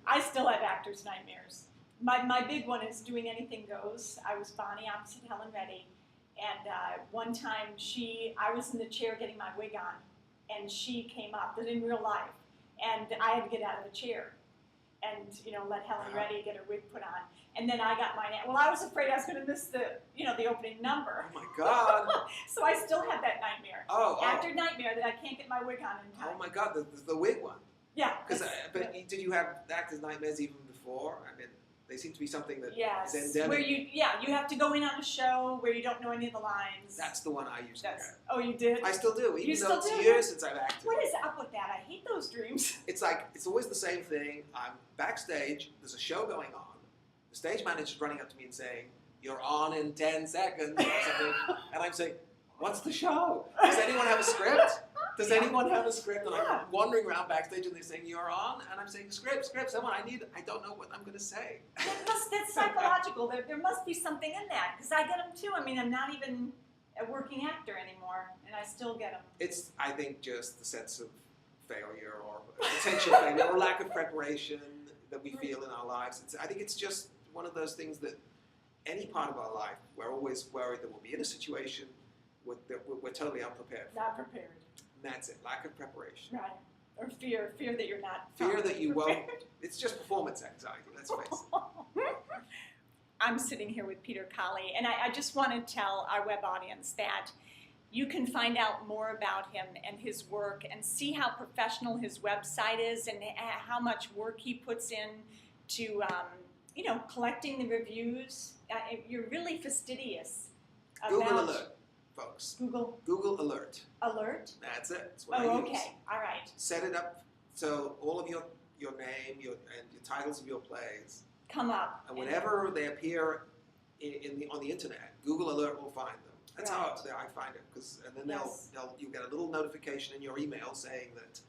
I still have actor's nightmares. My big one is Doing Anything Goes. I was Bonnie opposite Helen Reddy, and one time I was in the chair getting my wig on, and she came up, but in real life, and I had to get out of the chair and let Helen Reddy get her wig put on. And then I got mine. Well, I was afraid I was going to miss the opening number. Oh my God! So I still have that nightmare. Actor nightmare that I can't get my wig on in time. Oh my God! The wig one. Yeah. But did you have actors' nightmares even before? I mean, they seem to be something that is endemic. Where you have to go in on a show where you don't know any of the lines. That's the one I used to get. Oh, you did? I still do, even though it's do? years since I've acted. What is up with that? I hate those dreams. It's always the same thing. I'm backstage, there's a show going on, the stage manager's running up to me and saying, "You're on in 10 seconds," or something, and I'm saying, "What's the show? Does anyone have a script? Does anyone have a script?" And I'm wandering around backstage and they're saying, "You're on," and I'm saying, script, someone, I don't know what I'm going to say. That's psychological. There must be something in that, because I get them too. I mean, I'm not even a working actor anymore, and I still get them. It's, I think, just the sense of failure or potential failure or lack of preparation that we feel in our lives. I think it's just one of those things that any part of our life, we're always worried that we'll be in a situation that we're totally unprepared for. Not prepared. And that's it, lack of preparation. Right. Or fear that you're not. Fear that you won't. It's just performance anxiety, let's face it. I'm sitting here with Peter Colley, and I just want to tell our web audience that you can find out more about him and his work and see how professional his website is and how much work he puts in to, collecting the reviews. You're really fastidious about... Google Alert, folks. Google Alert. Alert? That's it. That's what I use. Okay. All right. Set it up so all of your name and your titles of your plays come up. And whenever they appear on the internet, Google Alert will find them. That's how I find it, and then you'll get a little notification in your email saying that,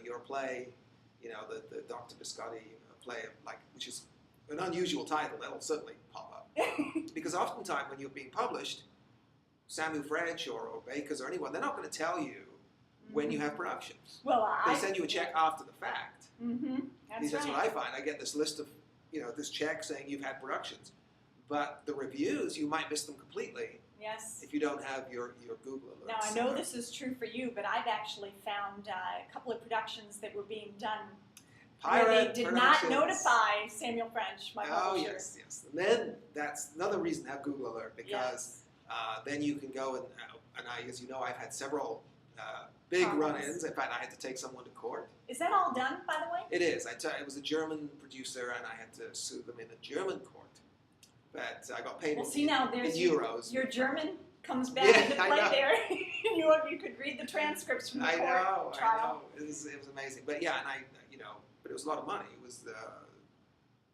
your play, the Dr. Biscotti play, which is an unusual title, that'll certainly pop up. Because oftentimes when you're being published, Samuel French or Bakers or anyone, they're not going to tell you when you have productions. Well, they send you a check after the fact. Mm-hmm. That's what I find. I get this list of, this check saying you've had productions. But the reviews, you might miss them completely. Yes. If you don't have your Google alerts. Now, I know this is true for you, but I've actually found a couple of productions that were being done where they did not notify Samuel French, my publisher. Oh, yes. And then that's another reason to have Google Alert, because then you can go and as you know, I've had several big run-ins. In fact, I had to take someone to court. Is that all done, by the way? It is. It was a German producer, and I had to sue them in a German court. But I got paid in euros. Your German comes back into play there. You could read the transcripts from the court trial. It was amazing. But yeah, but it was a lot of money. It was at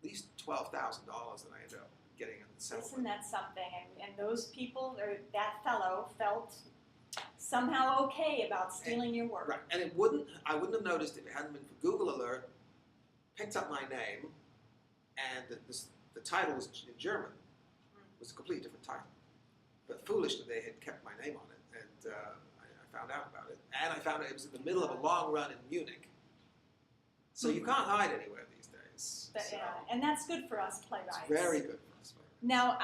least $12,000 that I ended up getting in the settlement. Isn't that something? And those people, or that fellow, felt somehow okay about stealing your work. Right, and I wouldn't have noticed if it hadn't been for Google Alert. Picked up my name, and the title was in German. It was a completely different title. But foolishly, they had kept my name on it, and I found out about it. And I found out it was in the middle of a long run in Munich. So you can't hide anywhere these days. And that's good for us playwrights. It's very good for us playwrights. Now,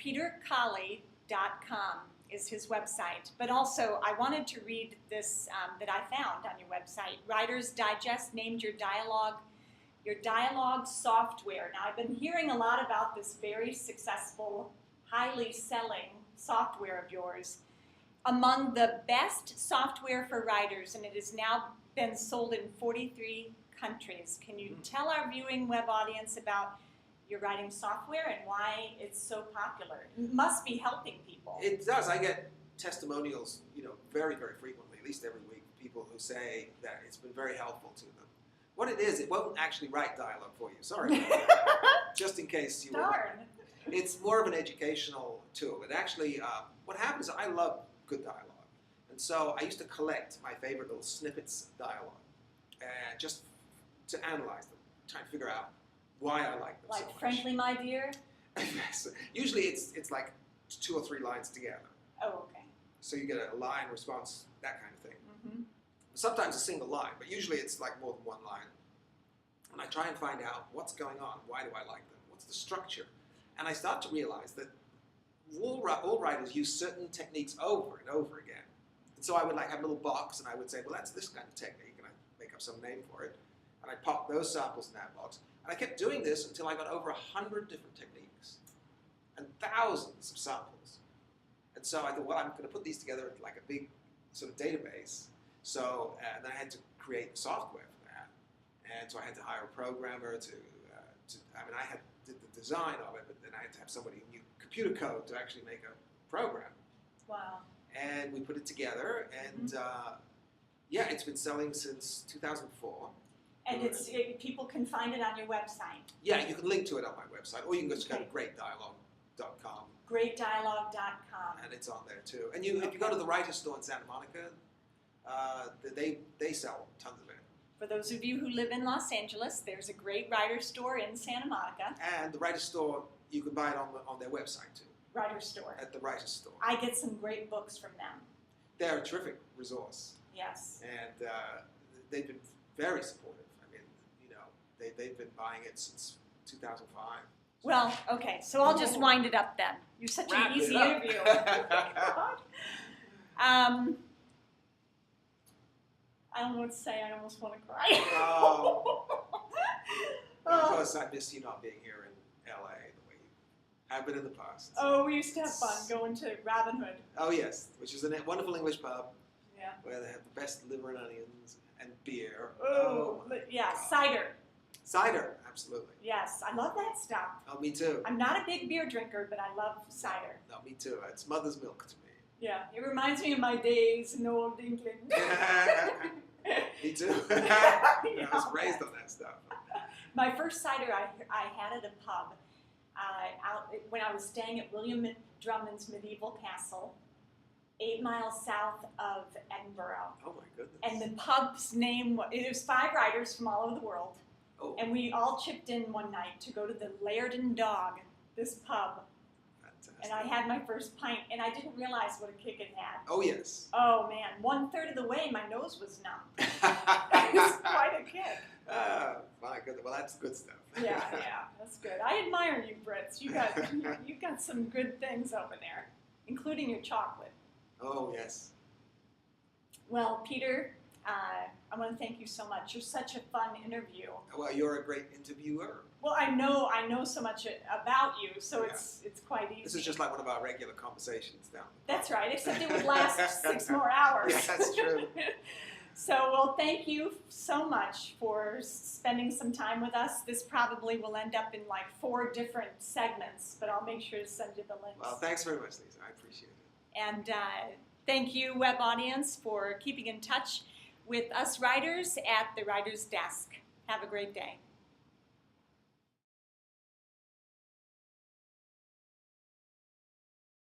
PeterColley.com is his website. But also, I wanted to read this that I found on your website. Writer's Digest named your dialogue software. Now, I've been hearing a lot about this very successful, highly selling software of yours among the best software for writers, and it has now been sold in 43 countries. Can you tell our viewing web audience about your writing software and why it's so popular? It must be helping people. It does. I get testimonials, very, very frequently, at least every week, people who say that it's been very helpful to them. What it is, it won't actually write dialogue for you. Sorry about that. Just in case you were. It's more of an educational tool. It actually, what happens is I love good dialogue. And so I used to collect my favorite little snippets of dialogue, just to analyze them, trying to figure out why I like them so much. Like, frankly, my dear? Usually it's like 2 or 3 lines together. Oh, okay. So you get a line, response, that kind of thing. Mm-hmm. Sometimes a single line, but usually it's like more than one line. And I try and find out what's going on. Why do I like them? What's the structure? And I start to realize that all writers use certain techniques over and over again. And so I would like have a little box, and I would say, well, that's this kind of technique, and I make up some name for it. And I pop those samples in that box. And I kept doing this until I got over 100 different techniques and thousands of samples. And so I thought, well, I'm going to put these together into like a big sort of database. So and then I had to create the software for that. And so I had to hire a programmer to I did the design of it, but then I had to have somebody who knew computer code to actually make a program. Wow. And we put it together, and yeah, it's been selling since 2004. And people can find it on your website. Yeah, you can link to it on my website, or you can just go to greatdialogue.com. Greatdialogue.com. And it's on there too. And if you go to the Writer's Store in Santa Monica, they sell tons of it. For those of you who live in Los Angeles, there's a great Writer's Store in Santa Monica. And the Writer's Store, you can buy it on their website too. Writer's Store. At the Writer's Store. I get some great books from them. They're a terrific resource. Yes. And they've been very supportive. I mean, they've been buying it since 2005. Well, okay, so I'll just wind it up then. You're such an easy interview. I don't know what to say. I almost want to cry. Of course, I miss you not being here in LA the way you have been in the past. Oh, we used to have fun going to Robin Hood. Oh, yes, which is a wonderful English pub. Yeah. Where they have the best liver and onions and beer. Oh, yeah, cider. Cider, absolutely. Yes, I love that stuff. Oh, me too. I'm not a big beer drinker, but I love cider. No, me too. It's mother's milk to me. Yeah, it reminds me of my days in Old England. Me too. I was raised on that stuff. My first cider I had at a pub when I was staying at William Drummond's medieval castle, 8 miles south of Edinburgh. Oh my goodness. And the pub's name, it was 5 writers from all over the world. Oh. And we all chipped in one night to go to the Laird and Dog, this pub. Fantastic. And I had my first pint, and I didn't realize what a kick it had. Oh, yes. Oh, man. 1/3 of the way, my nose was numb. It was quite a kick. Oh, my goodness. Well, that's good stuff. Yeah, that's good. I admire you, Brits. You got some good things over there, including your chocolate. Oh, yes. Well, Peter, I want to thank you so much. You're such a fun interview. Well, you're a great interviewer. Well, I know so much about you, so it's quite easy. This is just like one of our regular conversations now. That's right, except it would last 6 more hours. Yeah, that's true. So, well, thank you so much for spending some time with us. This probably will end up in like 4 different segments, but I'll make sure to send you the links. Well, thanks very much, Lisa. I appreciate it. And thank you, web audience, for keeping in touch with us writers at the Writer's Desk. Have a great day.